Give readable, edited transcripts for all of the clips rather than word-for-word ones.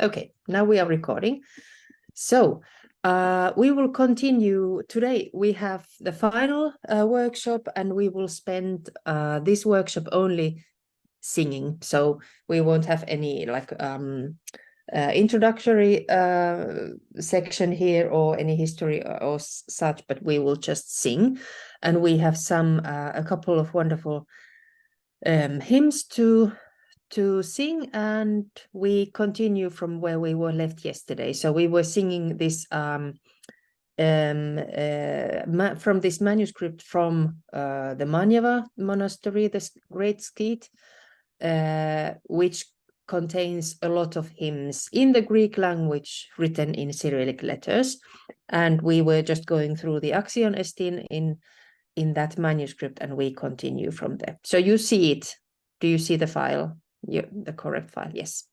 Okay, now we are recording. So we will continue today. We have the final workshop, and we will spend this workshop only singing. So we won't have any like introductory section here or any history or such, but we will just sing. And we have a couple of wonderful hymns to sing, and we continue from where we were left yesterday. So we were singing this from this manuscript from the Manjava monastery, this great skit, which contains a lot of hymns in the Greek language written in Cyrillic letters. And we were just going through the AFCN in that manuscript, and we continue from there. So you see it. Do you see the file? Yeah, the correct file, yes.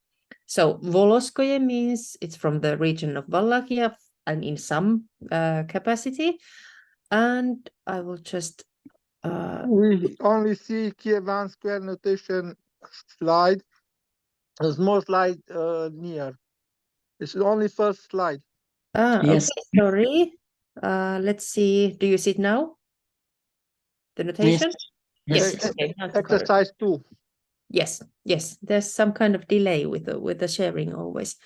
So Voloskoye means it's from the region of Wallachia and in some capacity. And I will just... we only see Kievan square notation slide, a small slide near. It's only first slide. Yes. Okay, sorry. Let's see. Do you see it now? The notation? Yes. Okay. Exercise 2. Yes. There's some kind of delay with the sharing always.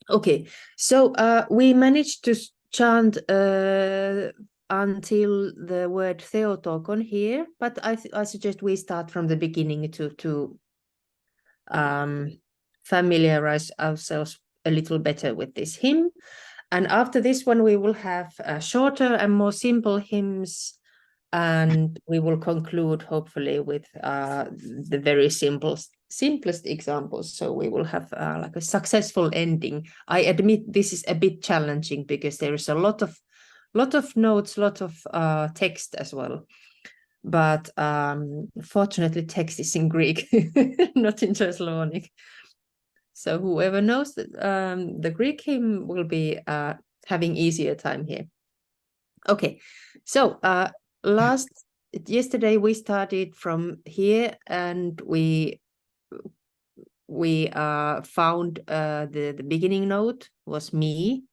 Okay, so we managed to chant until the word Theotokon here, but I suggest we start from the beginning to familiarize ourselves a little better with this hymn. And after this one, we will have shorter and more simple hymns, and we will conclude hopefully with the very simplest examples. So we will have like a successful ending. I admit this is a bit challenging because there is a lot of notes, lot of text as well. But fortunately, text is in Greek, not in Thessalonic. So whoever knows the Greek hymn will be having easier time here. Okay, so yesterday we started from here, and we found the beginning note was mi.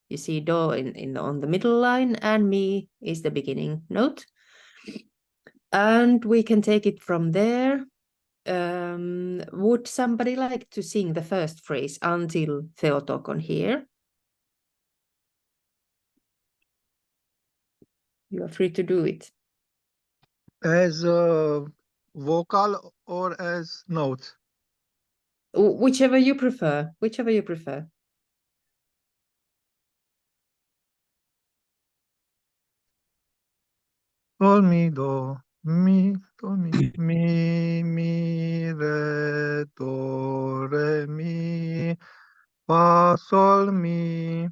You see do on the middle line, and mi is the beginning note. And we can take it from there. Would somebody like to sing the first phrase until Theotokon here? You are free to do it. As a vocal or as notes? Whichever you prefer. Sol, mi, do, mi, mi, re, do, re, mi, fa, sol, mi,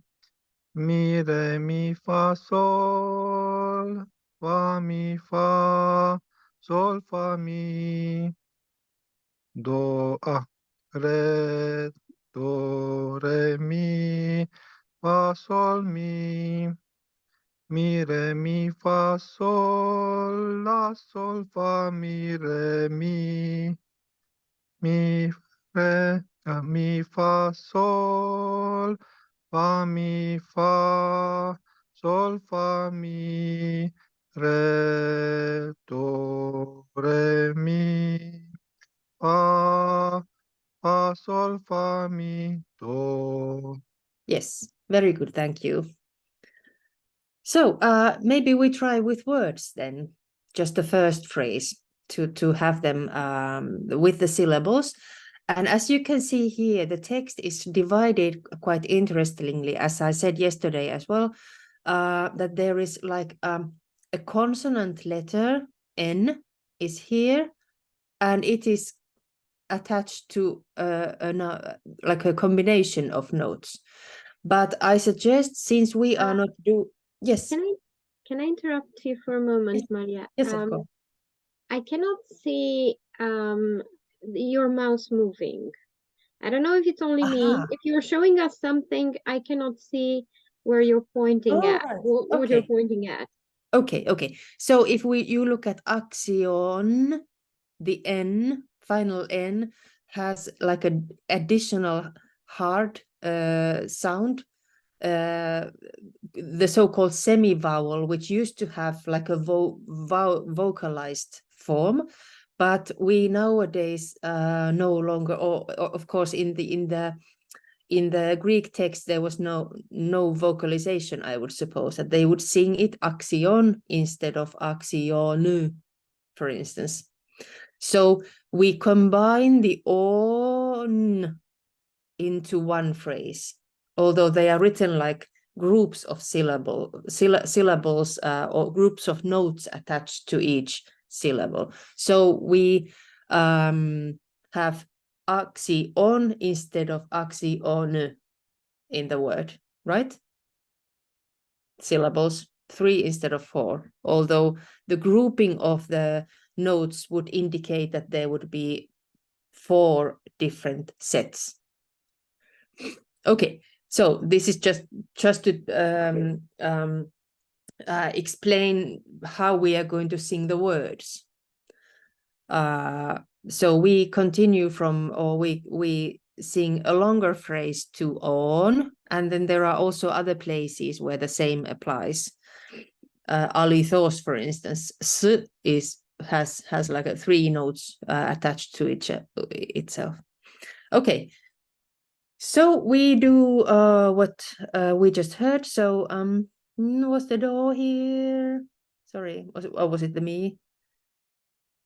re, mi, fa, sol, fa, mi, fa, sol, fa, mi, do, re, do, re, mi, fa, sol, mi, re, mi, fa, sol, la, sol, fa, mi, re, mi, re, mi, fa, sol, fa, mi, fa, sol, fa, mi, re, do, re, mi, fa, sol, fa, mi, do. Yes, very good, thank you. So maybe we try with words then, just the first phrase to have them with the syllables. And as you can see here, the text is divided quite interestingly, as I said yesterday as well, that there is like a consonant letter, N, is here, and it is attached to like a combination of notes. But I suggest, since we are not yes. Can I interrupt you for a moment, Maria? Yes, of course. I cannot see your mouse moving. I don't know if it's only me. If you're showing us something, I cannot see where you're pointing at. Right. What you're pointing at. Okay. So if you look at axion, the N, final N, has like an additional hard sound, the so-called semi-vowel, which used to have like a vocalized form, but we nowadays no longer, or of course in the Greek text there was no vocalization. I would suppose that they would sing it axion instead of axionu, for instance. So we combine the on into one phrase, although they are written like groups of syllables or groups of notes attached to each syllable. So we have axion instead of axion in the word, right? Syllables, 3 instead of 4, although the grouping of the notes would indicate that there would be 4 different sets. Okay, so this is just to explain how we are going to sing the words. So we continue from, or we sing a longer phrase to on, and then there are also other places where the same applies. Alithos, for instance, s has like 3 notes attached to itself. Okay. So we do what we just heard. So was the do here? Sorry, was it the mi?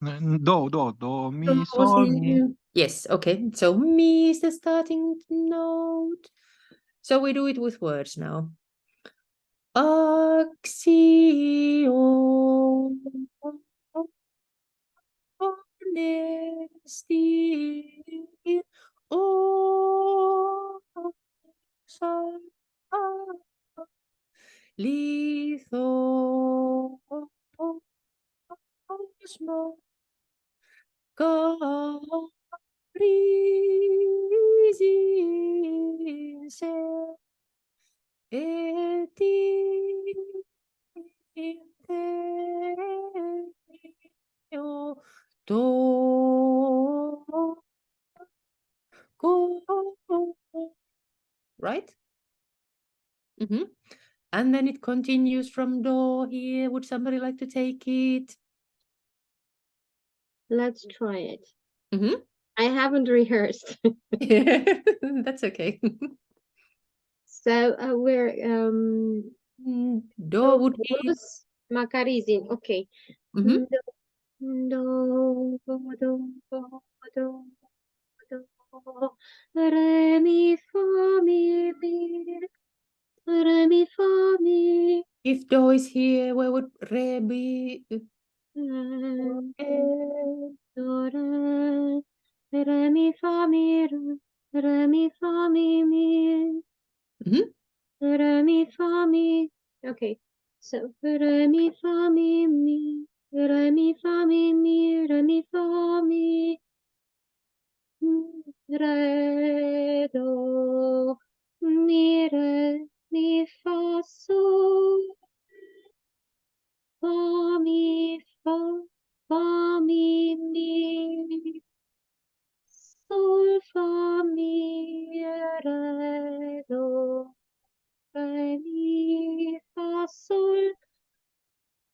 Do, mi, sol, mi. Yes, okay. So mi is the starting note. So we do it with words now. Axiom, honesty, litho, osmo, caprizinse, etinteo, do, go, right? And then it continues from do here. Would somebody like to take it? Let's try it. I haven't rehearsed. That's okay. So we're do would be Macarizin. Okay. Do, do, re mi fa mi re mi fa mi. If do is here, where would re be? Do, re mi fa mi re mi fa mi mi. Re mi fa mi. Okay, so re mi fa mi mi, re mi fa mi mi, re mi fa mi, re do mi re mi fa sol, fa mi mi, sol fa mi re do. Re mi fa sol,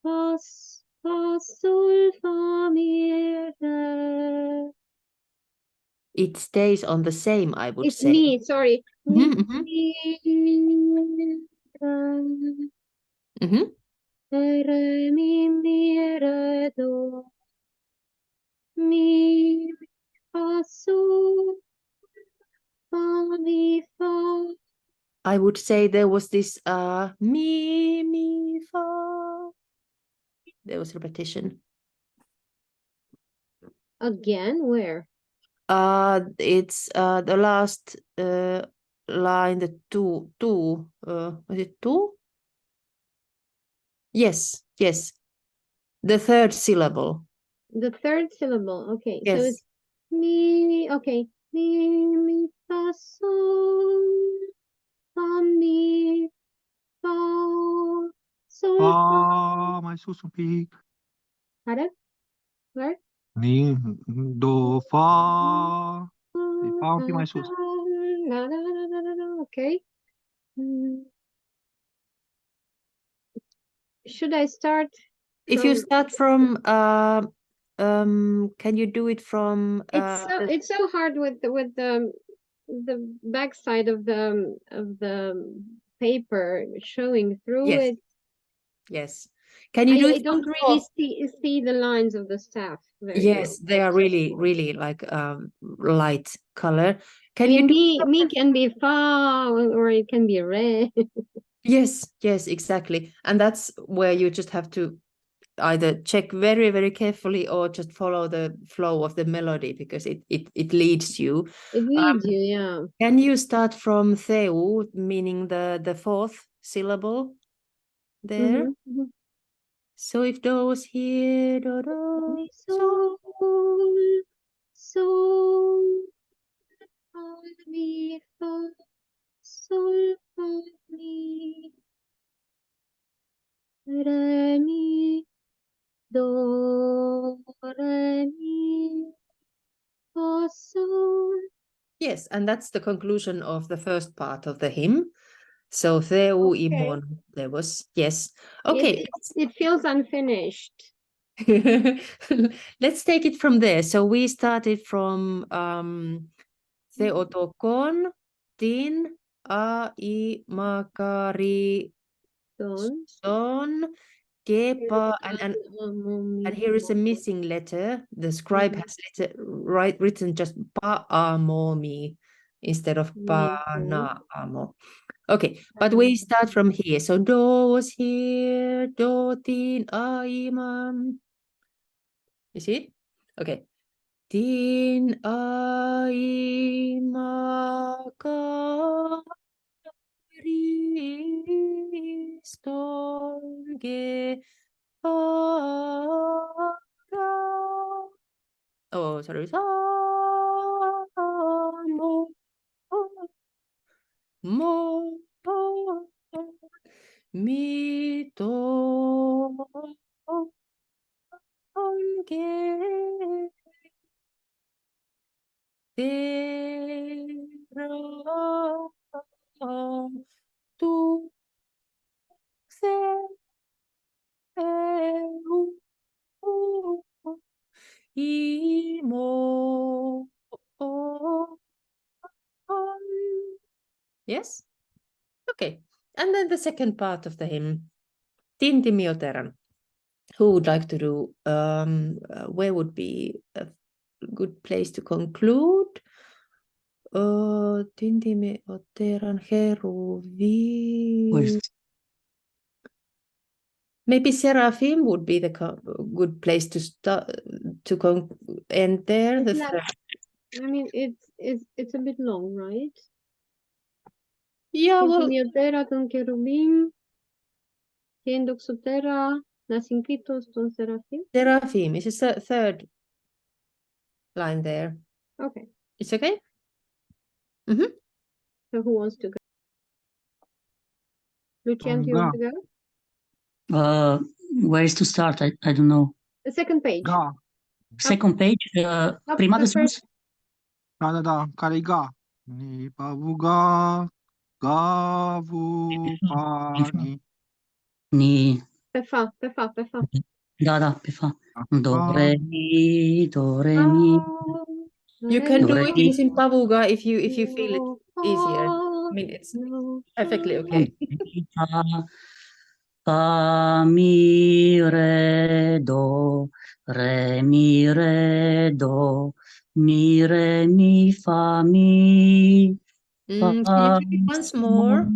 fa sol fa mi re. It stays on the same, I would It's say. me, sorry. Mi re mi re do. Mi fa sol, fa mi fa. I would say there was this mi fa. There was repetition. Again, where? It's the last line, the two. Was it two? Yes. The third syllable. The third syllable. Okay, Yes. so it's mi. Okay, mi fa sol, fa mi fa sol fa. Mai sus un pic. Pardon? Where? Mi, do, fa. Fa un pic mai sus. la, la, la, la, la, la. Okay. Should I start? If you start from, can you do it from? It's so hard with the back side of the paper showing through Yes. it. Yes. Can you do I it? don't really see the lines of the staff very well. Yes, they are really like light color. Can I mean, you do? me can be far or it can be red. Yes, exactly. And that's where you just have to either check very carefully or just follow the flow of the melody, because it leads you. It leads you, yeah. Can you start from theu, meaning the fourth syllable there? So if do was here, do, do, Sol, sol, fa, mi, fa, sol, fa, mi, re, mi, do, re, mi, fa, sol. Yes, and that's the conclusion of the first part of the hymn. So theu imon, there was, yes. Okay. It feels unfinished. Let's take it from there. So we started from Theotokon, Tin, A, I, Makari, Son, Kepa, and here is a missing letter. The scribe has written just Pa Amo Mi instead of Pa Na Amo. Okay, but we start from here. So do was here, do tin a imam. You see it? Okay. Tin a imakari oh, sorry. Mi to tu imo. Yes? Okay. And then the second part of the hymn, Tintimioteran. Who would like to do, where would be a good place to conclude? Tintimioteran Heruvi. Maybe Seraphim would be the good place to start to end there. I mean, it's a bit long, right? Yeah, well, Tintimioteran ton cherubim, tiendoxotera, nasincritos ton seraphim. Seraphim is a third line there. Okay. It's okay? So who wants to go? Lucian, do you want to go? Where is to start? I don't know. The second page. Ga. Second page. Prima de sus? Da. Care-i ga? Ni pavu ga. Gavu pani. Ni. Pe fa. Da, pe fa. Do, re, mi, do, re, mi. You can do it in Pavuga if you feel it easier. I mean, it's perfectly okay. Fa, mi, re, do, re, mi, do, mi, re, mi, fa, mi. Can you do it once more,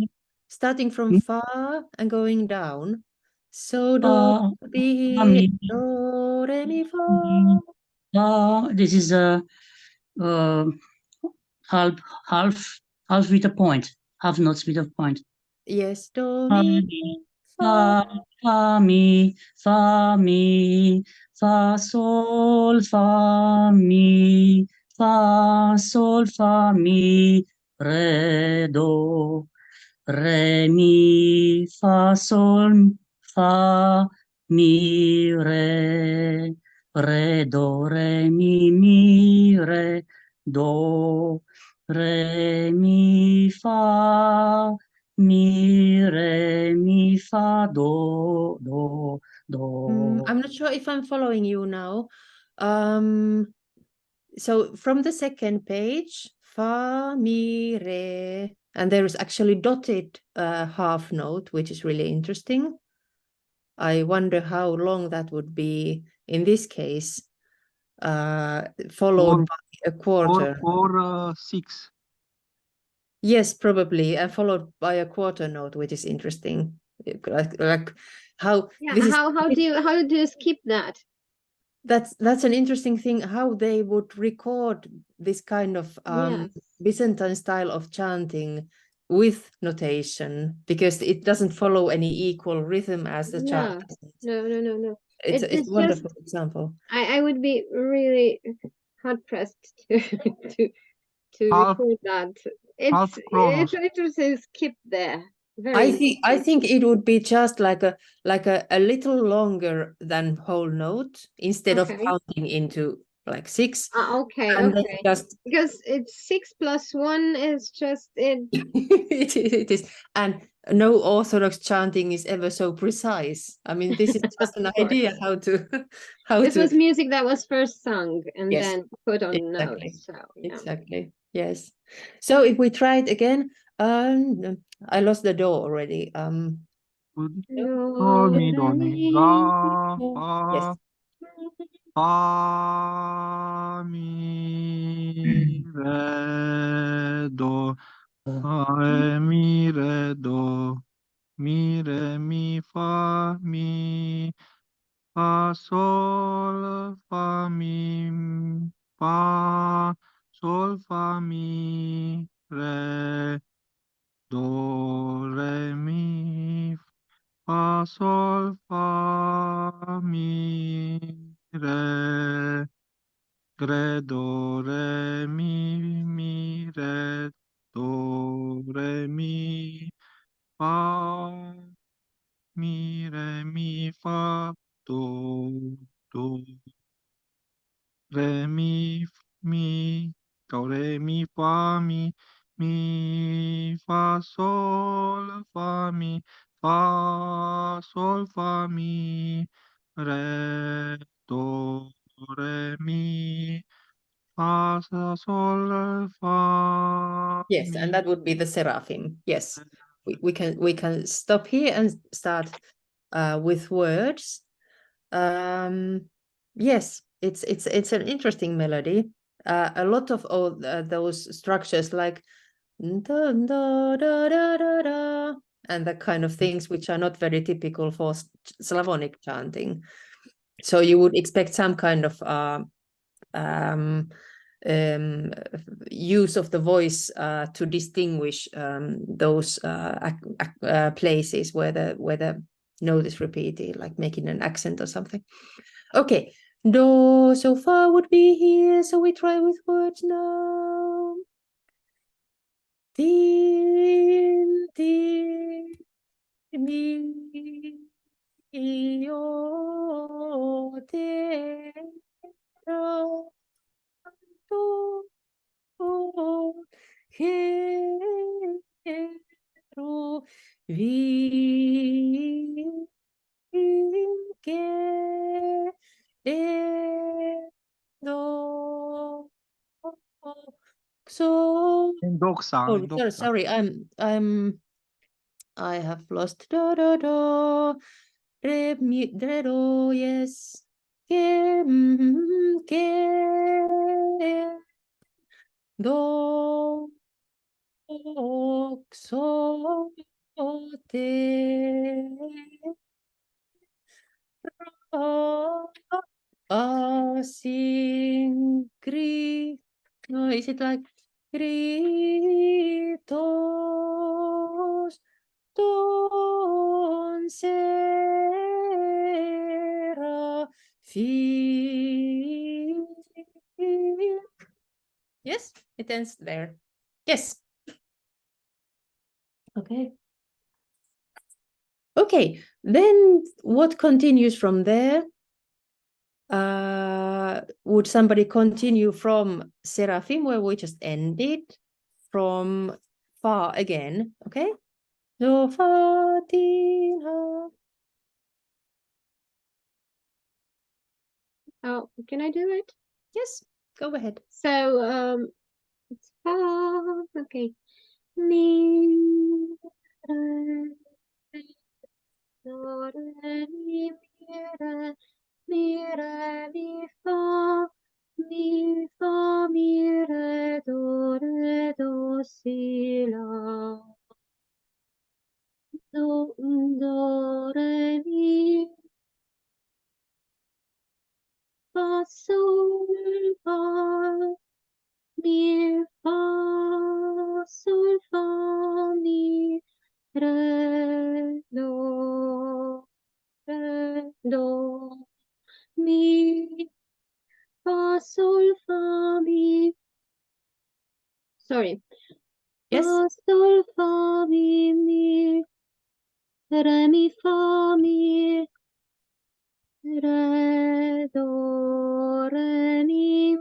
starting from fa and going down? So do, re, mi, fa. This is a half with a point, half notes with a point. Yes, do, mi, fa, mi, fa, sol, fa, mi, re, do, re, mi, fa, sol, fa, mi, re, do, re, mi, re, do, re, mi, fa, mi, re, mi, fa, do, do, do. I'm not sure if I'm following you now. So from the second page, fa, mi, re, and there is actually dotted half note, which is really interesting. I wonder how long that would be in this case, followed by a quarter. Or 6. Yes, probably, and followed by a quarter note, which is interesting. Like how how do you skip that? That's an interesting thing, how they would record this kind of Byzantine style of chanting with notation, because it doesn't follow any equal rhythm as the chant. No. It's a wonderful example. I would be really hard pressed to record that. It's literally skip there. I think it would be just like a little longer than whole note, instead of counting into like 6. Just because it's 6 plus 1 is just it. It is, and no Orthodox chanting is ever so precise. I mean, this is just an idea how to. This was music that was first sung and then put on exactly. notes. So, exactly. Yes. So if we try it again, I lost the do already. Do, mi, do, mi, la, fa, yes. fa, mi, re, do, re, mi, re, do, mi, re, mi, fa, sol, fa, mi, fa, sol, fa, mi, re, do, re, mi, fa, sol, fa, mi, re, do, re, mi, re, do, re, mi, fa, mi, re, mi, fa, do, re, mi, do, re, mi, fa, mi, fa, sol, fa, mi, re, do, re, mi, fa, sol, fa. Yes, and that would be the seraphim. Yes, we can stop here and start with words. Yes, it's an interesting melody. A lot of all those structures, like da, da, da, da, da, da, and that kind of things, which are not very typical for Slavonic chanting. So you would expect some kind of use of the voice to distinguish those places where the note is repeated, like making an accent or something. Okay, do so far would be here, so we try with words now. Din, din, mi, io, te, ro, do, quiero, vi, que, do, so. Sorry, I have lost do, re, mi, re, do, yes, que, do, so, te, sing, no, is it like gritos don seraphim? Yes, it ends there. Yes. Okay, then what continues from there? Would somebody continue from Seraphim, where we just ended? from fa again, okay? Do, fa, ti, ha. Oh, can I do it? Yes, go ahead. So it's fa. Okay. Mi, re, do, re, mi, re, mi, re, mi, fa, mi, fa, mi, re, do, si, la. Do, re, mi, fa, sol, fa, mi, fa, sol, fa, mi, re, do, mi, fa, sol, fa, mi. Sorry. Yes. Fa, sol, fa, mi, re, mi, fa, mi, re, do, re, mi,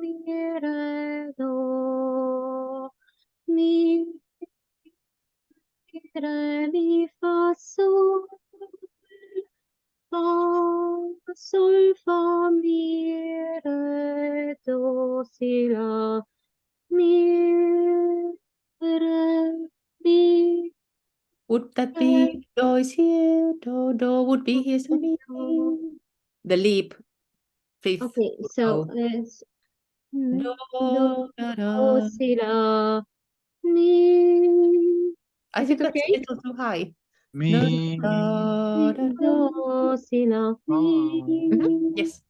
re, do, mi, re, mi, fa, sol, fa, mi, re, do, si, la, mi, re, mi. Would that be do is here? Do would be here. So mi. The leap. Fifth. Okay, so it's Do, do, da, da. si, la, mi. I Is think it that's okay? a little too high. Mi, Da, da, da. Do, si, la, mi. Yes.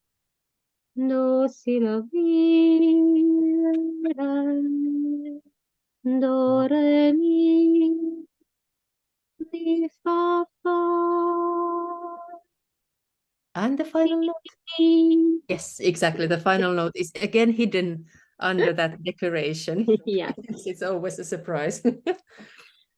Do, si, la, mi, re, do, re, mi, fa, fa, And the final note. mi. Yes, exactly. The final note is again hidden under that declaration. Yes. It's always a surprise. You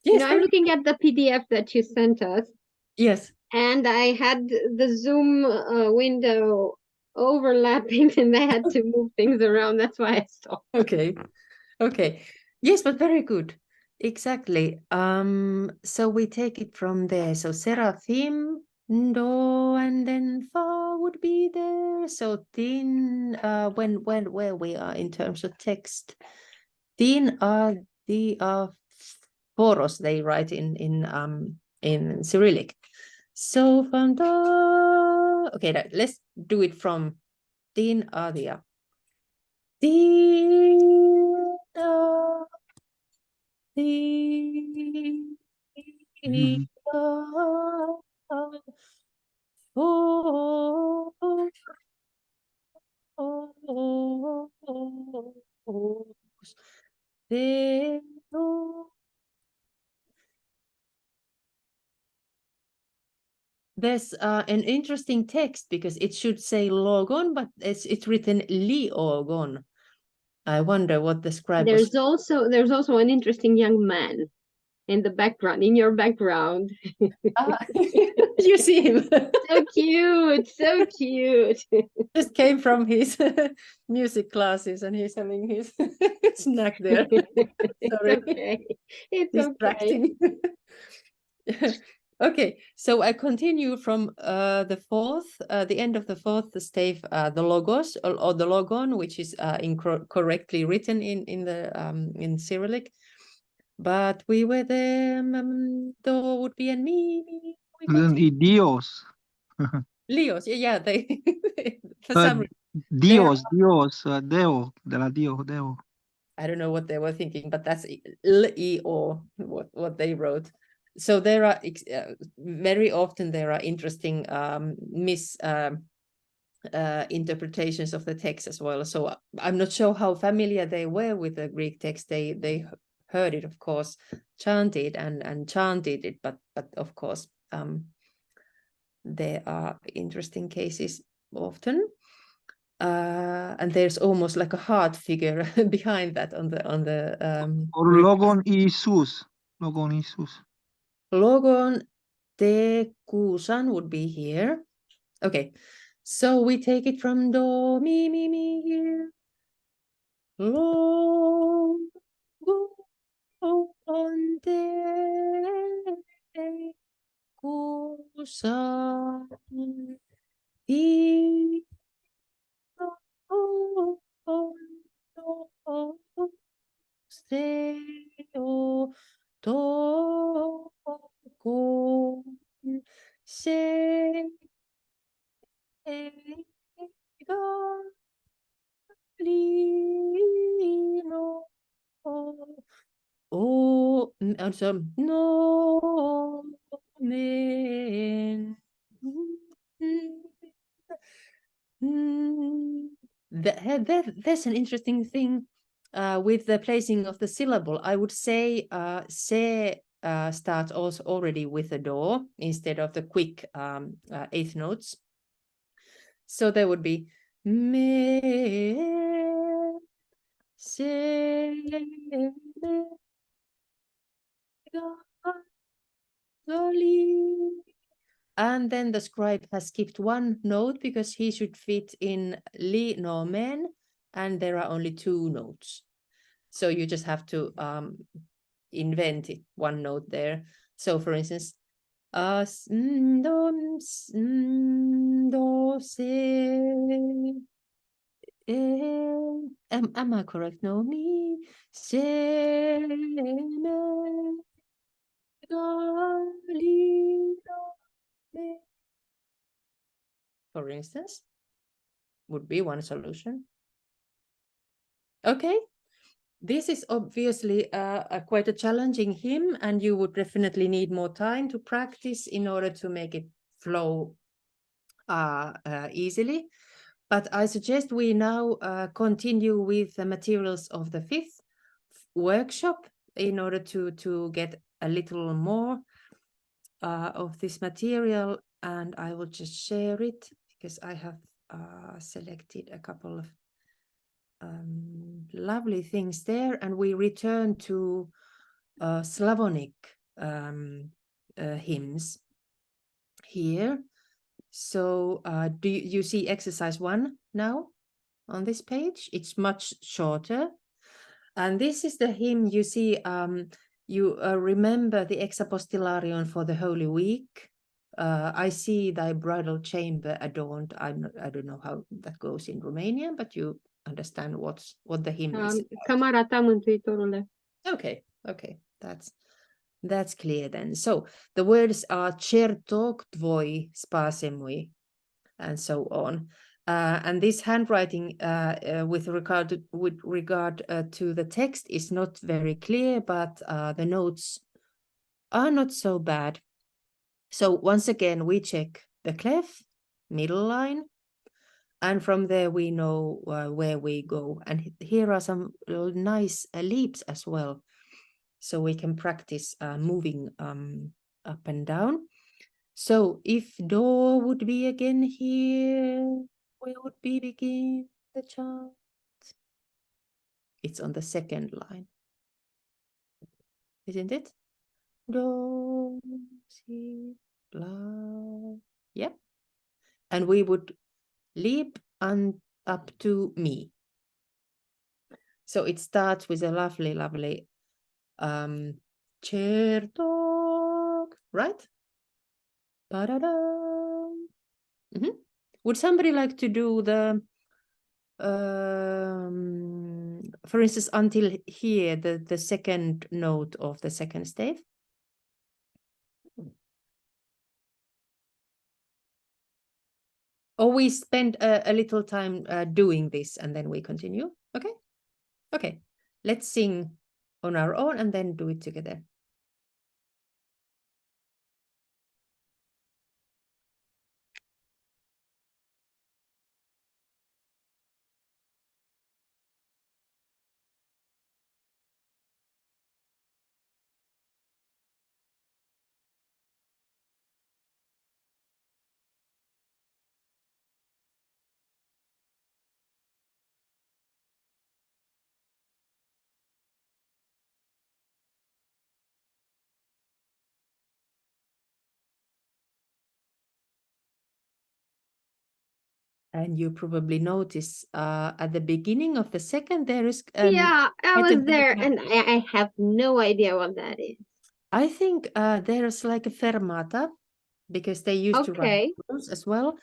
Yes, know, I'm looking at the PDF that you sent us, yes. and I had the Zoom window overlapping, and I had to move things around. That's why I stopped. Okay. Okay. Yes, but very good. Exactly. So we take it from there. So seraphim, do, and then fa would be there. So tin, where we are in terms of text, tin are the phoros they write in Cyrillic. So from the okay, let's do it from tin adia. Tin There's an interesting text because it should say logon, but it's written li-ogon. I wonder what the scribe was. There's also an interesting young man in the background, in your background. You see him. So cute, so cute. Just came from his music classes and he's having his snack there. Sorry. It's okay. It's Distracting. okay. Okay, so I continue from the fourth, the end of the fourth stave, the logos or the logon, which is incorrectly written in Cyrillic. But we were there. Do would be and me. then idios. Leos, yeah, they for some reason. Dios, Deo, de la Dio, Deo. I don't know what they were thinking, but that's or what they wrote. So there are very often there are interesting interpretations of the text as well. So I'm not sure how familiar they were with the Greek text. They heard it, of course, chanted and chanted it, but of course there are interesting cases often. And there's almost like a heart figure behind that on the Or logon Isus. Logon Isus. Logon te kusan would be here. Okay, so we take it from do mi here. Logon onte kusan I Steo to se Lino also no men there's an interesting thing with the placing of the syllable. I would say se starts also already with a do instead of the quick eighth notes. So there would be me se and then the scribe has skipped one note because he should fit in li no men, and there are only two notes. So you just have to invent it, one note there. So for instance, do se am I correct? No, mi se me for instance, would be one solution. Okay, this is obviously quite a challenging hymn, and you would definitely need more time to practice in order to make it flow easily. But I suggest we now continue with the materials of the 5th workshop in order to get a little more of this material, and I will just share it because I have selected a couple of lovely things there, and we return to Slavonic hymns here. So do you see exercise 1 now on this page? It's much shorter, and this is the hymn. You see, you remember the exapostillarion for the Holy Week. I see thy bridal chamber adorned. I don't know how that goes in Romanian, but you understand what the hymn is about. Camara ta, Mântuitorule. Okay, that's clear then. So the words are certo tvoi spasemui, and so on. And this handwriting with regard to the text is not very clear, but the notes are not so bad. So once again, we check the clef, middle line, and from there we know where we go. And here are some nice leaps as well. So we can practice moving up and down. So if do would be again here, where would we begin the chant? It's on the second line, isn't it? Do, si, la. Yep. And we would leap and up to me. So it starts with a lovely, lovely certo, right? Would somebody like to do the for instance, until here, the second note of the second stave? Or we spend a little time doing this and then we continue? Okay, let's sing on our own and then do it together. And you probably notice at the beginning of the second there is Yeah, I quite a was there, bit of- and I have no idea what that is. I think there's like a fermata, because they used to Okay. write those as well,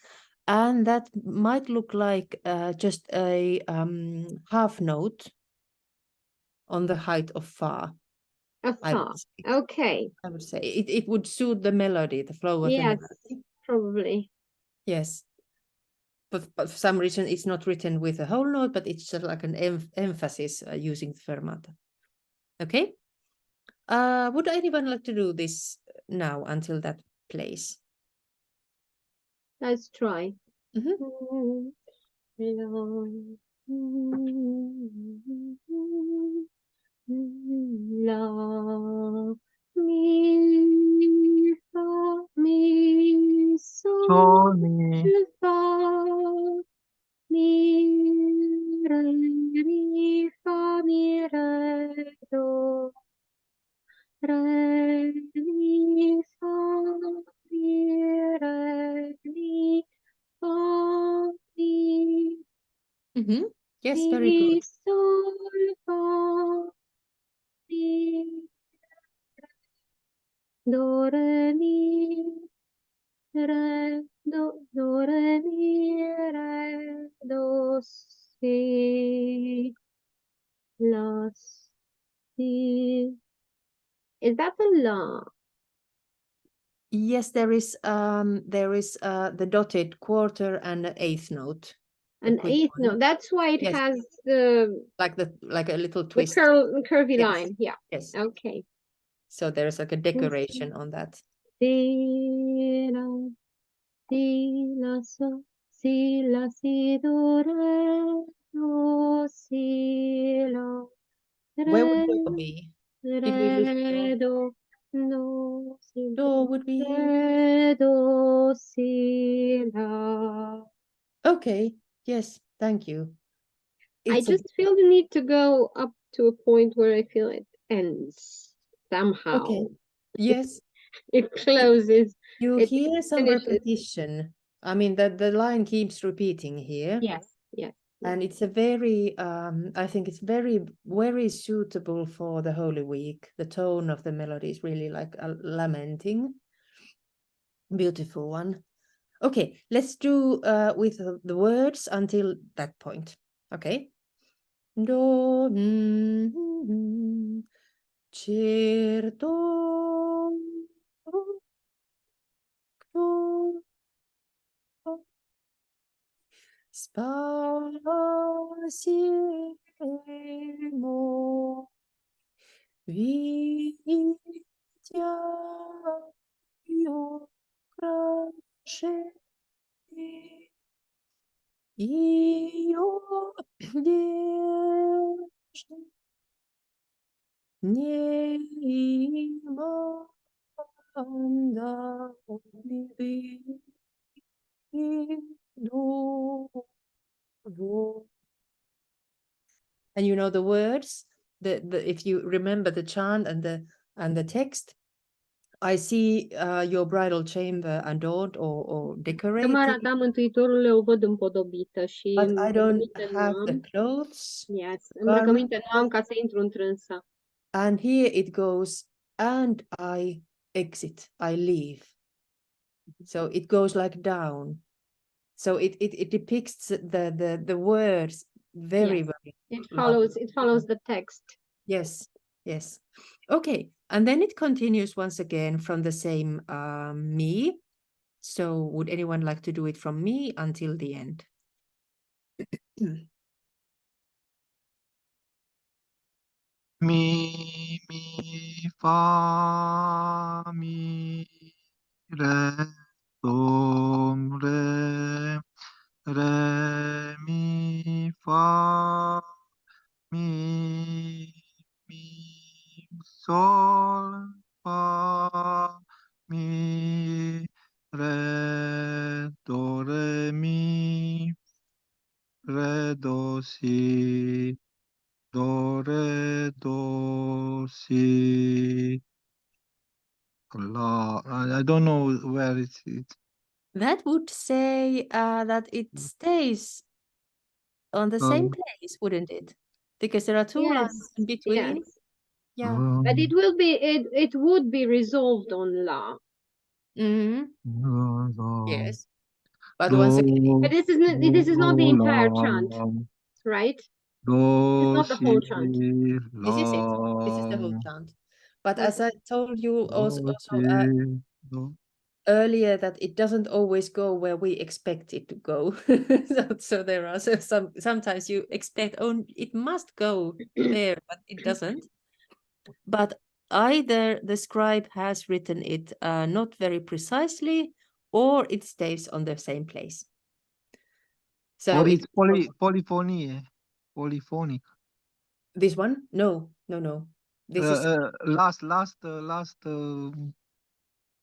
and that might look like just a half note on the height of fa. I would say. Okay. I would say it would suit the melody, the flow of the Yes, melody. probably. Yes. But for some reason it's not written with a whole note, but it's just like an emphasis using the fermata. Okay. Would anyone like to do this now until that plays? Let's try. Mhm. La, mi, fa, mi, sol, Sol, mi, fa, mi, re, mi, fa, mi, re, do, re, mi, fa, mi, re, mi, fa, mi, Yes, very good. mi, sol, fa, mi, do, re, mi, re, do, re, mi, re, do, si, la, si. Is that a la? Yes, there is the dotted quarter and the eighth note. The An quick eighth one. note. That's why it Yes. has the Like a little the twist. curvy Yes. line. Yeah. Yes. Okay. So there's like a decoration on that. Si, la, si, la, so, si, la, si, do, re, do, si, la, Where would re, do be? Did we lose re, do? do, si, Do would be here. re, do, si, la. Okay. Yes. Thank you. I It's a- just feel the need to go up to a point where I feel it ends somehow. okay. Yes. It closes. You It hear some finishes. repetition. I mean that the line keeps repeating here. Yes, yes. And it's a very, I think it's very suitable for the Holy Week. The tone of the melody is really like a lamenting, beautiful one. Okay, let's do with the words until that point. Okay. Do, certo, spasiemo vitia io cresce io diesce neima anda and you know the words, if you remember the chant and the text, I see your bridal chamber adorned or decorated, Camera ta, Mântuitorule, o văd împodobită și but I don't îmbrăcăminte nu have the am. clothes. Yes, garment. îmbrăcăminte nu am ca să intru întrânsă. And here it goes, and I exit, I leave. So it goes like down. So it depicts the words very, Yes. very It follows the text. Yes, yes. Okay, and then it continues once again from the same me. So would anyone like to do it from me until the end? mi, fa, mi, re, do, re, mi, fa, mi, sol, fa, mi, re, do, si, do, re, do, si, la. I don't know where it's. That would say that it stays on the same place, wouldn't it? Because there are two lines in between. Yes. Yeah. But it will be it would be resolved on la. Yes. But once again, But this is not the entire chant, right? It's not the whole chant. this is it. This is the whole chant. But as I told you also earlier, that it doesn't always go where we expect it to go. So there are sometimes you expect, oh, it must go there, but it doesn't. But either the scribe has written it not very precisely, or it stays on the same place. So or it's polyphonic. This one? No. This is last.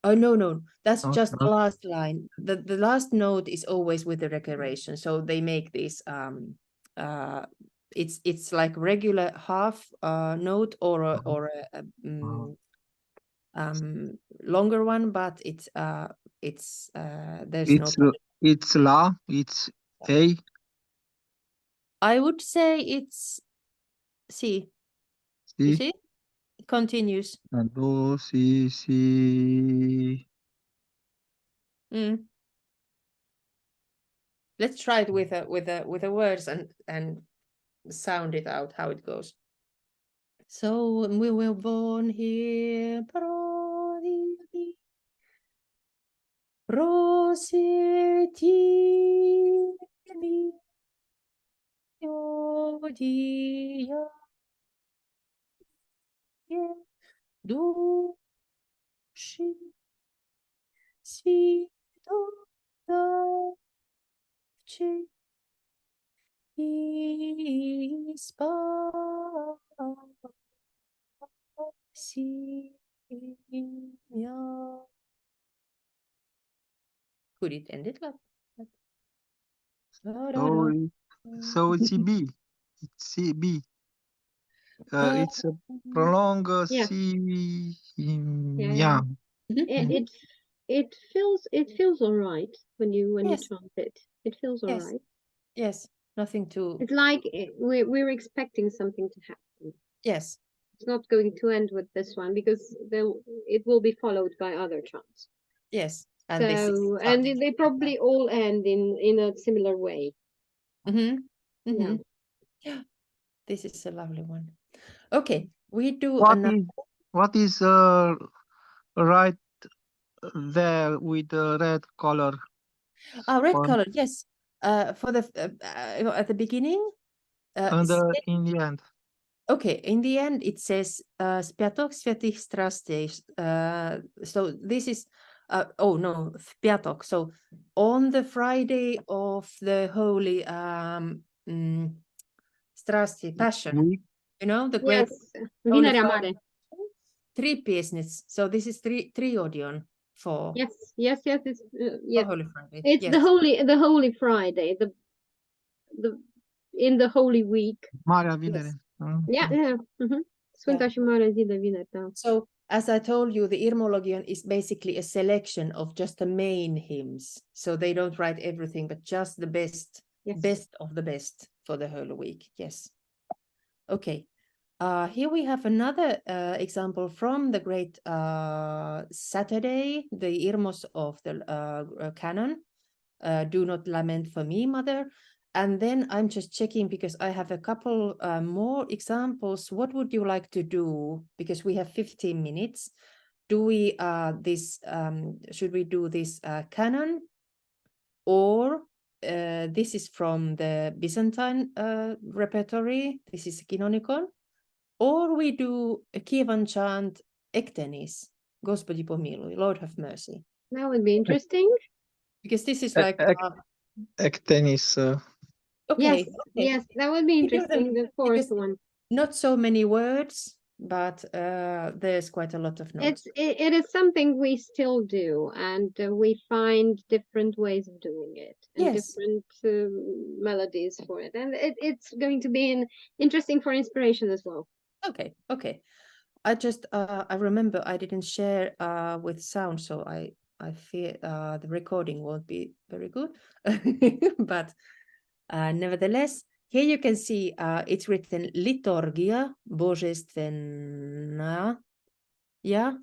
Oh no, that's just the last line. The last note is always with the recursion. So they make this it's like regular half note or a longer one, but it's there's no. It's la. It's a. I would say it's C. You see? It continues. Do, si. Let's try it with the words and sound it out how it goes. So we were born here, duši svitodavče i spasimja. Could it end it like that? So it's B. It's B. It's a prolonged C. Yeah. It feels all right when you chant it. It feels all right. Yes, nothing to. It's like we're expecting something to happen. Yes. It's not going to end with this one because it will be followed by other chants. Yes. And they probably all end in a similar way. Yeah. This is a lovely one. Okay, we do what is right there with the red color? Red color, yes. For the at the beginning. In the end. Okay, in the end it says Spiatok Svetih Strastei. So this is Spiatok. So on the Friday of the Holy Strasti Passion, you know, the great Vinerea Mare. 3 pieces. So this is triodion for. Yes. It's Holy Friday. It's the Holy Friday. The in the Holy Week. Marea Vinere. Sfânta și Marea Zi de Vineri, da. So, as I told you, the Irmologion is basically a selection of just the main hymns. So they don't write everything, but just the best of the best for the Holy Week. Yes. Okay. Here we have another example from the great Saturday, the Irmos of the canon. Do not lament for me, mother. And then I'm just checking because I have a couple more examples. What would you like to do? Because we have 15 minutes. Do we should we do this canon, or this is from the Byzantine repertory? This is Kinonikon, or we do a Kievan chant Ektenis, Gospodi pomiluj, Lord have mercy. That would be interesting. Because this is like Ektenis. Okay. Yes, that would be interesting. The fourth one. Not so many words, but there's quite a lot of notes. It is something we still do, and we find different ways of doing it, and different melodies for it, and it's going to be interesting for inspiration as well. Okay. I just I remember I didn't share with sound, so I fear the recording won't be very good, but nevertheless, here you can see it's written liturgia božestvena, yeah,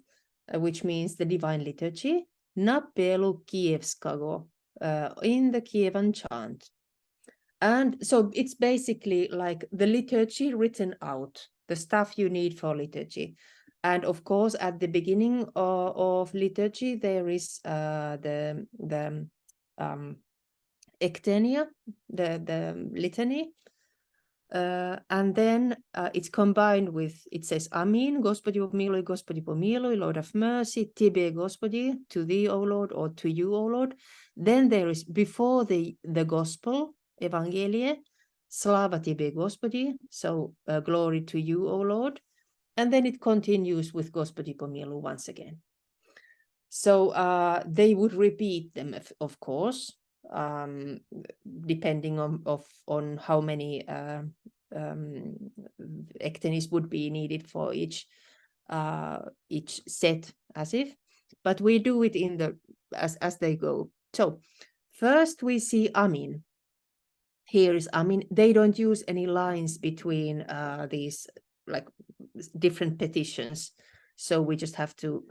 which means the divine liturgy, na pelu kievskago, in the Kievan chant. And so it's basically like the liturgy written out, the stuff you need for liturgy. And of course, at the beginning of liturgy, there is the ectenia, the litany. And then it's combined with, it says, Amen, Gospodi pomiluj, Lord have mercy, Tibe Gospodi, to thee, O Lord, or to you, O Lord. Then there is, before the gospel, Evangelie, Slava Tibe Gospodi, so glory to you, O Lord. And then it continues with Gospodi pomiluj once again. So they would repeat them, of course, depending on how many ectenies would be needed for each set, as if. But we do it in the as they go. So first we see Amen. Here is Amen. They don't use any lines between these like different petitions, so we just have to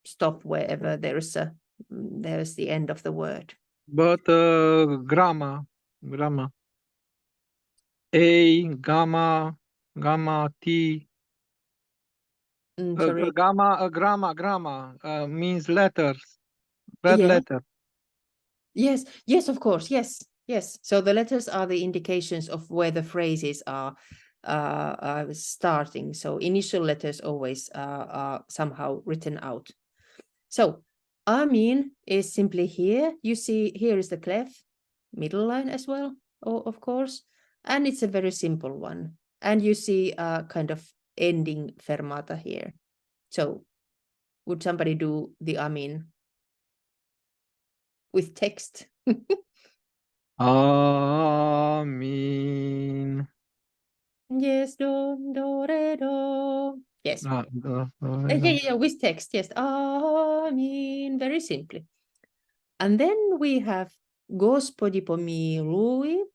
stop wherever there's the end of the word. But grammar. A, gamma, T. Sorry. Grammar means letters. Red Yeah. letter. Yes, of course, yes. So the letters are the indications of where the phrases are starting. So initial letters always are somehow written out. So Amen is simply here. You see, here is the clef, middle line as well, of course, and it's a very simple one. And you see kind of ending fermata here. So would somebody do the Amen with text? Amen. Yes, do, re, do. Yes. Yeah, with text, yes. Amen, very simply. And then we have Gospodi pomiluj,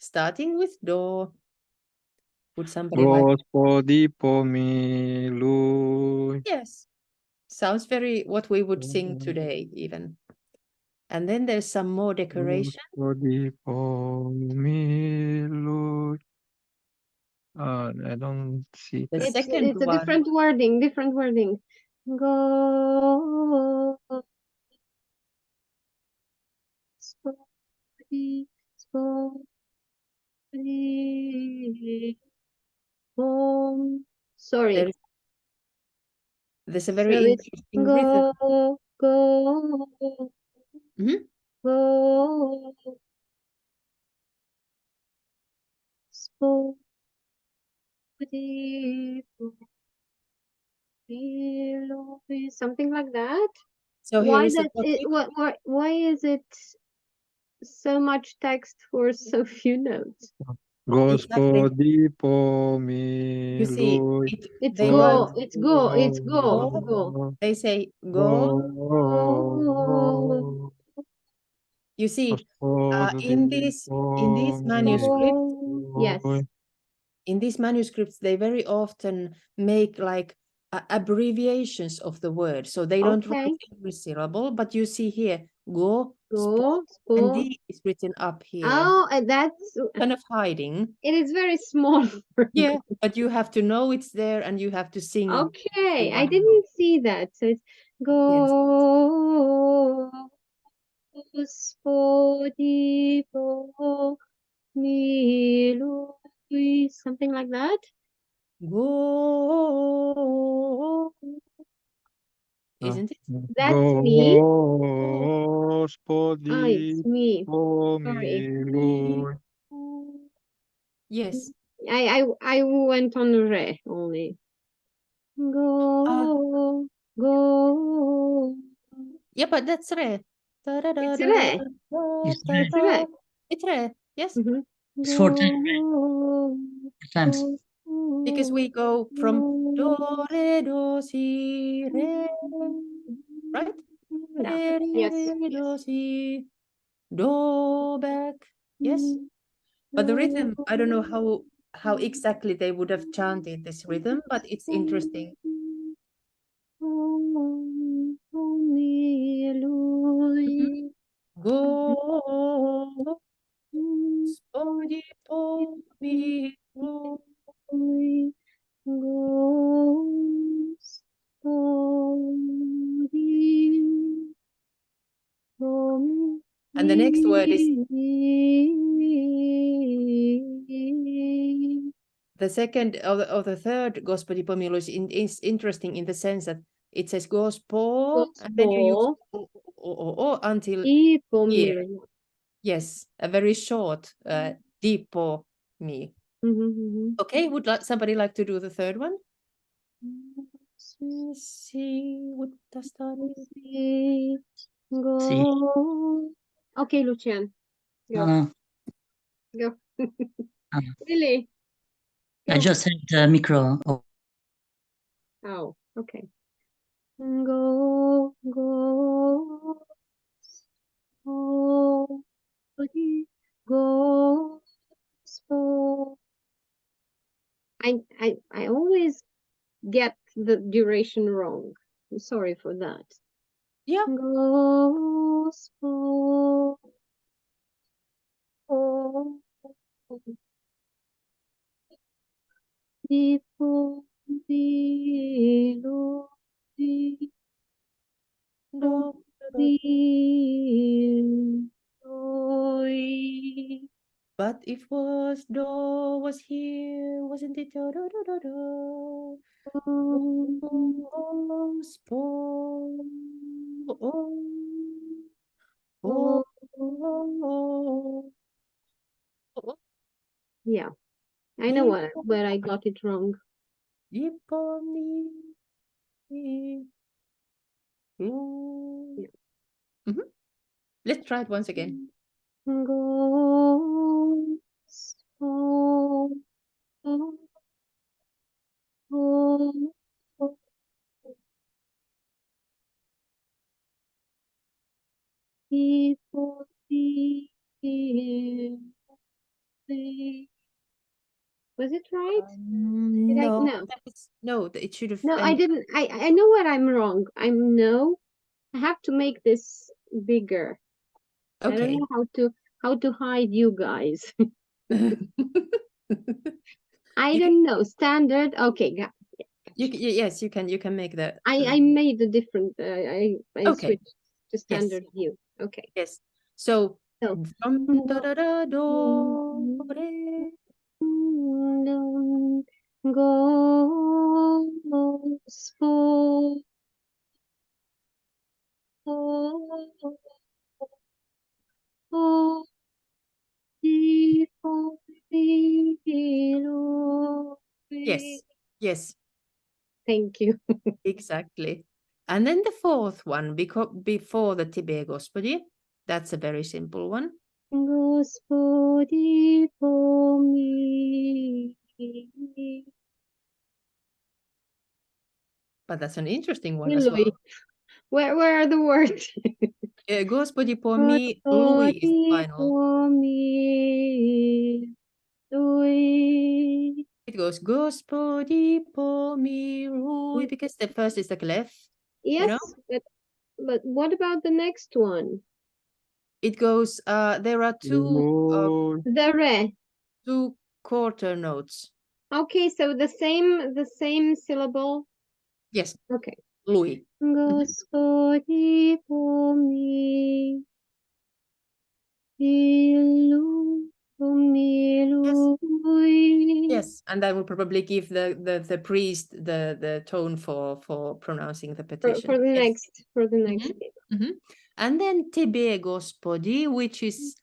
starting with do. Would somebody Gospodi pomiluj. Yes. Sounds very what we would sing today, even. And then there's some more decoration. Gospodi pomiluj. I don't see. The second It's a one. different wording. Go. Sporty. Sorry. There's a very So it's interesting rhythm. go. Mhm. Go. Something like that. So here is why is it so much text for so few notes? Gospodi You see, pomiluj. It's they go. want It's go. It's go. go. Go. They say go. Go. You see, Gospodi in these manuscripts, Yes. in these manuscripts, they very often make like abbreviations of the word, so they don't write every syllable. But you see here, go, Go. and D is written up here. Oh, and that's Kind of hiding. it is very small. Yeah, but you have to know it's there, and you have to sing. Okay, I didn't see that. So it's go. Gospodi pomiluj, something like that. Go. Isn't it? That's me. Gospodi It's me. pomiluj. Yes. I went on re only. Go. Yeah, but that's re. It's re. It's re. It's re. Yes. It's 4 times. Because we go from do, re, do, si, re, right? Yeah. Yes. do, si, do, back. Yes. But the rhythm, I don't know how exactly they would have chanted this rhythm, but it's interesting. Go, Господи, помилуй. And the next word is the second or the third Gospodi pomilуй is interesting in the sense that it says Gospo, and then you use o until here. Yes, a very short dipo me. Okay, would somebody like to do the third one? Let's see, what does that mean? Go. Okay, Lucian. Go. Go. Really? I just had the micro. Oh, okay. Go, go, go, go, go. I always get the duration wrong. I'm sorry for that. Yeah. Go, go, go. Dipo, dilo, do, But if was do was here, wasn't it? Do, do, do, do, do. Oh, spo, oh, oh, oh. Yeah, I know where I got it wrong. Let's try it once again. Go, so, was it right? No, it should have. No, I didn't. I know what I'm wrong. I have to make this bigger. Okay. I don't know how to hide you guys. I don't know. Standard. Okay. Yes, you can make that. I made a different. I Okay. switched to standard view. Okay. Yes. So from do do do do re. Go for Yes. Yes. Thank you. Exactly. And then the fourth one, before the Tibe Gospodi, that's a very simple one. Gospodi pomilуй. But that's an interesting one as well. Where are the words? Gospodi pomilуй is the final. It goes Gospodi pomilуй because the first is the clef. Yes, you know? but what about the next one? It goes. There are two. The re. Two quarter notes. Okay, so the same syllable. Yes. Okay. Lui. Gospodi pomilуй. Yes, and that will probably give the priest the tone for pronouncing the petition. For the next. And then Tibe Gospodi, which is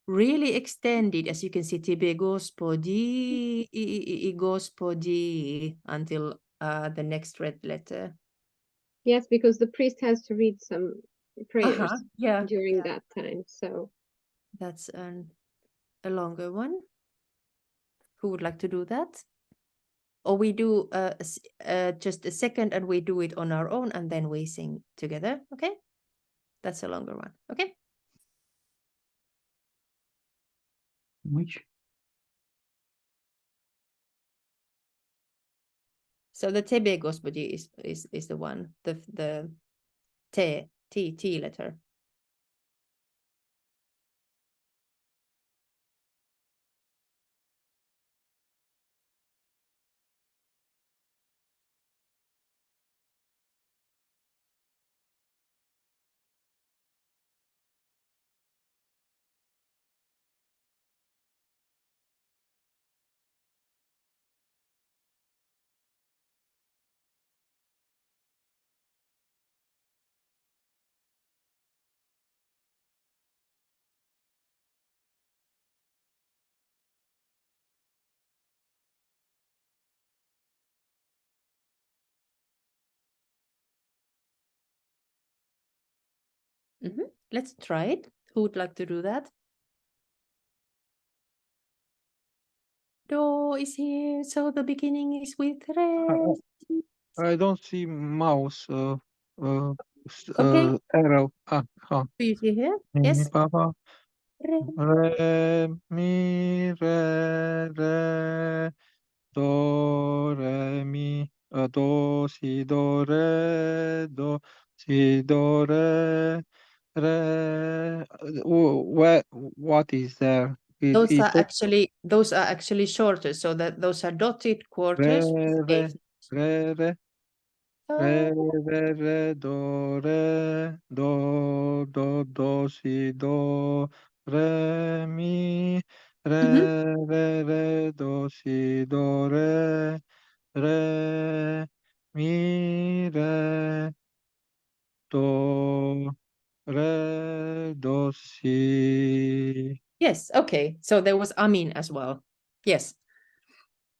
really extended, as you can see, Tibe Gospodi, Gospodi until the next red letter. Yes, because the priest has to read some prayers Yeah, during that time. So that's a longer one. Who would like to do that? Or we do just a second and we do it on our own and then we sing together, okay? That's a longer one. Okay. Which? So the tebe gospodi is the one, the T letter. Let's try it. Who would like to do that? Do is here, so the beginning is with res. I don't see mouse. Okay. Arrow. Do you see here? Yes. Papa. Re. Re, mi, re, do, re, mi, do, si, do, si, do, re. What is there? Those are actually shorter, so that those are dotted quarters. Re, do, si, do, re, mi, re, do, si, do, re, mi, do, si. Yes, okay. So there was amin as well. Yes.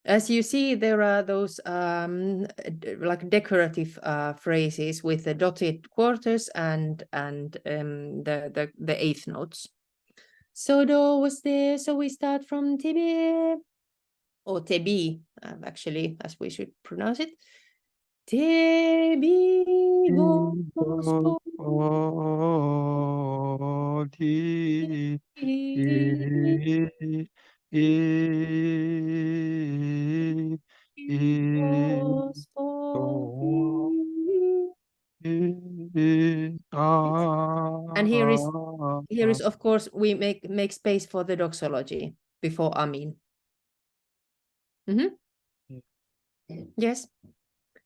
As you see, there are those like decorative phrases with the dotted quarters and the eighth notes. So do was there. So we start from tebe or tebi, actually, as we should pronounce it. Tebi go. And here is of course we make space for the doxology before amin. Yes.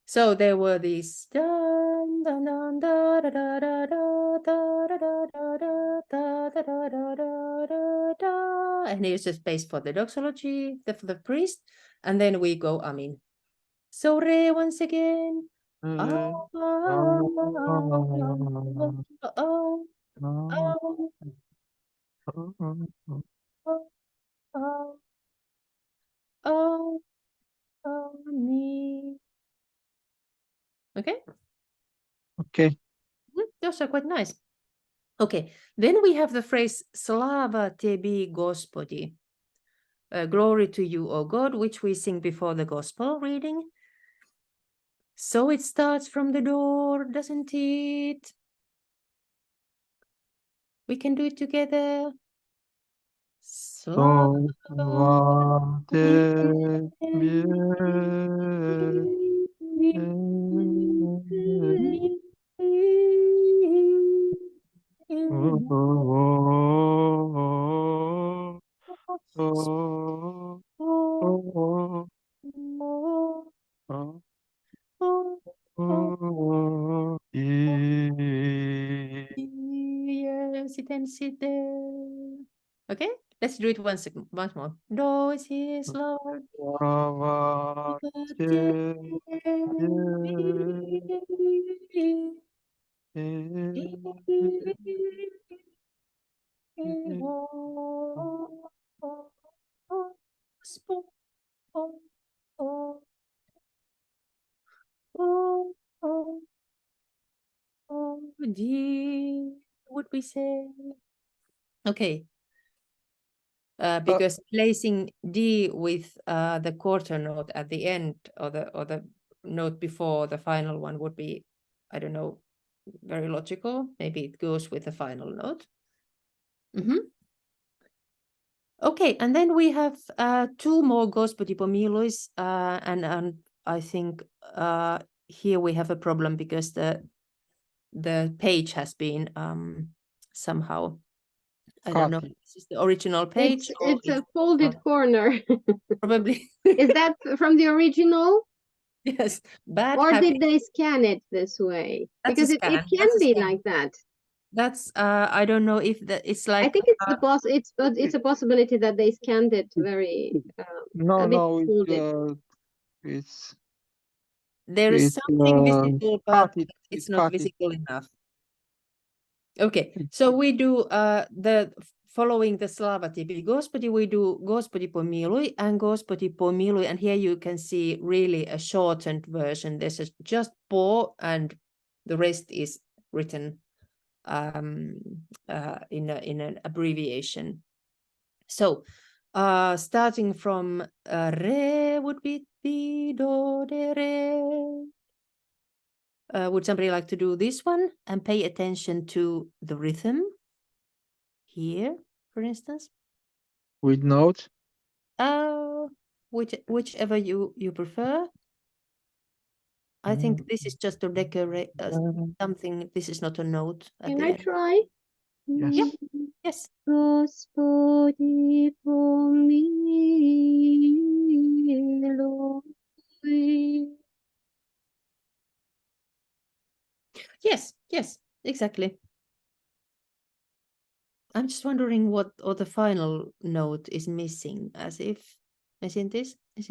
So there were these and here's a space for the doxology, for the priest, and then we go amin. So re once again. Okay. Okay. Those are quite nice. Okay, then we have the phrase Slava tebi Gospodi. Glory to you, O God, which we sing before the gospel reading. So it starts from the door, doesn't it? We can do it together. Slava tebi Yes, sit and sit there. Okay, let's do it once more. Do is his Lord. Would we say? Okay. Because placing D with the quarter note at the end or the note before the final one would be, I don't know, very logical. Maybe it goes with the final note. Okay, and then we have 2 more Gospodi Pomiluis, and I think here we have a problem because the page has been somehow, I don't know, this is the original page. It's a folded corner. Probably. Is that from the original? Yes, bad Or habit. did they scan it this way? That's Because a it scan. can That's a be scan. like that. That's I don't know if it's like. I think it's a possibility that they scanned it very it's there is something visible, but it's not cut visible enough. Okay, so we do the following the Slavatipi Gospodi, we do Gospodi Pomilui and Gospodi Pomilui, and here you can see really a shortened version. This is just po, and the rest is written in an abbreviation. So starting from re would be do de re. Would somebody like to do this one and pay attention to the rhythm here, for instance? With notes? Whichever you prefer. I think this is just to decorate something. This is not a note. Can I try? Yes. Yeah. Yes. Gospodi pomilui. Yes, yes, exactly. I'm just wondering what or the final note is missing, as if, isn't it? I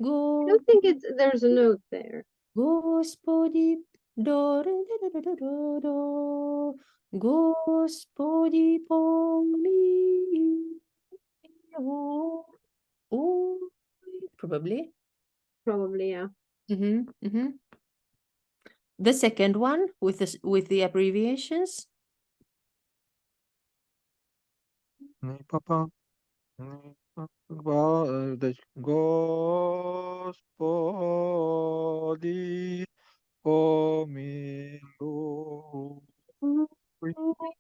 don't think there's a note there. Gospodi do re do do do do do. Gospodi pomilui. Probably. Probably, yeah. The second one with the abbreviations. Deci, Gospodi pomilui.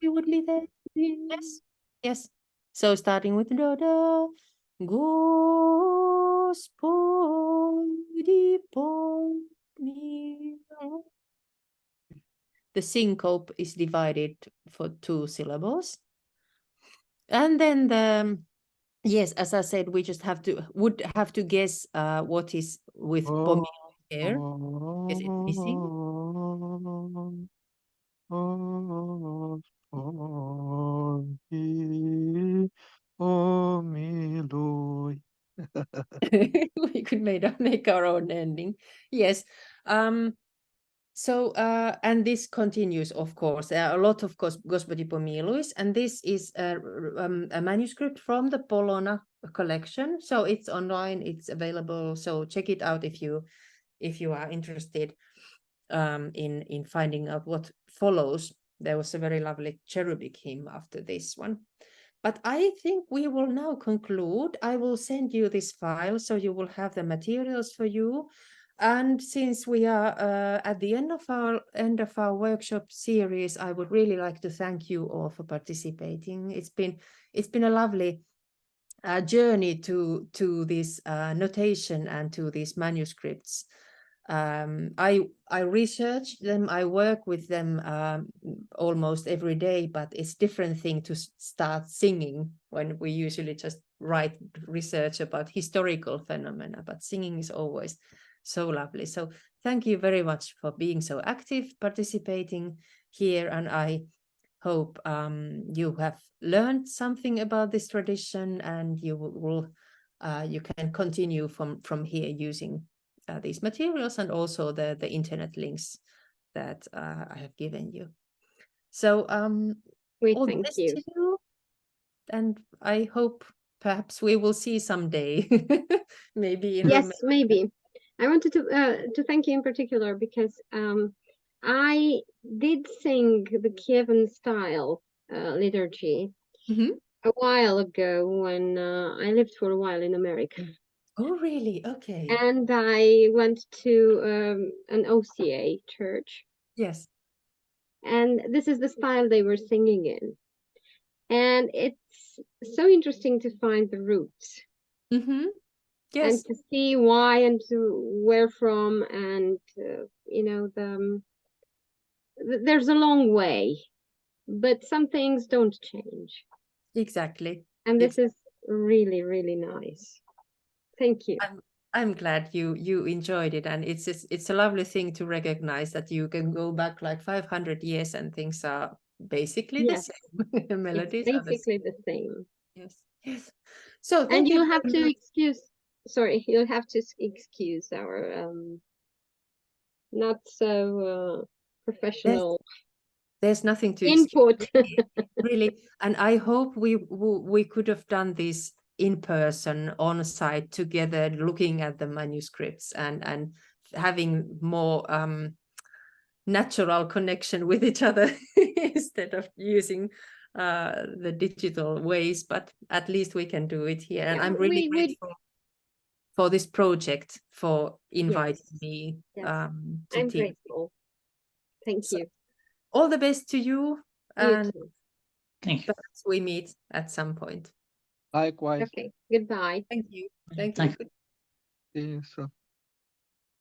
Would be there. Yes, yes. So starting with do do. Gospodi pomilui. The syncope is divided for 2 syllables. And then yes, as I said, we just would have to guess what is with pomilui here. Is it missing? We could make our own ending. Yes. So and this continues, of course. There are a lot of Gospodi Pomiluis, and this is a manuscript from the Polona collection. So it's online, it's available. So check it out if you are interested in finding out what follows. There was a very lovely cherubic hymn after this one. But I think we will now conclude. I will send you this file so you will have the materials for you. And since we are at the end of our workshop series, I would really like to thank you all for participating. It's been a lovely journey to this notation and to these manuscripts. I research them, I work with them almost every day, but it's different thing to start singing when we usually just write research about historical phenomena, but singing is always so lovely. So thank you very much for being so active, participating here, and I hope you have learned something about this tradition, and you can continue from here using these materials and also the internet links that I have given you. So all the best to you, and I hope perhaps we will see someday. Maybe in Romania. Maybe. I wanted to thank you in particular because I did sing the Kievan style liturgy a while ago when I lived for a while in America. Oh, really? Okay. And I went to an OCA church. Yes. and this is the style they were singing in. And it's so interesting to find the roots. Mm-hmm. Yes. And to see why and to where from, and you know, there's a long way, but some things don't change. Exactly. And this is really, really nice. Thank you. I'm glad you enjoyed it, and it's a lovely thing to recognize that you can go back like 500 years and things are basically the same. The melodies it's are basically the same. Yes, yes. So and you'll have to excuse. Sorry, you'll have to excuse our not so professional. There's nothing to input. Really, and I hope we could have done this in person, on site, together, looking at the manuscripts and having more natural connection with each other instead of using the digital ways. But at least we can do it here, and I'm really grateful for this project, for inviting me. I'm to grateful. Thank you. All the best to you, and Thank you. perhaps we meet at some point. Likewise. Okay, goodbye. Thank you. Thank Thank you. you. See you soon.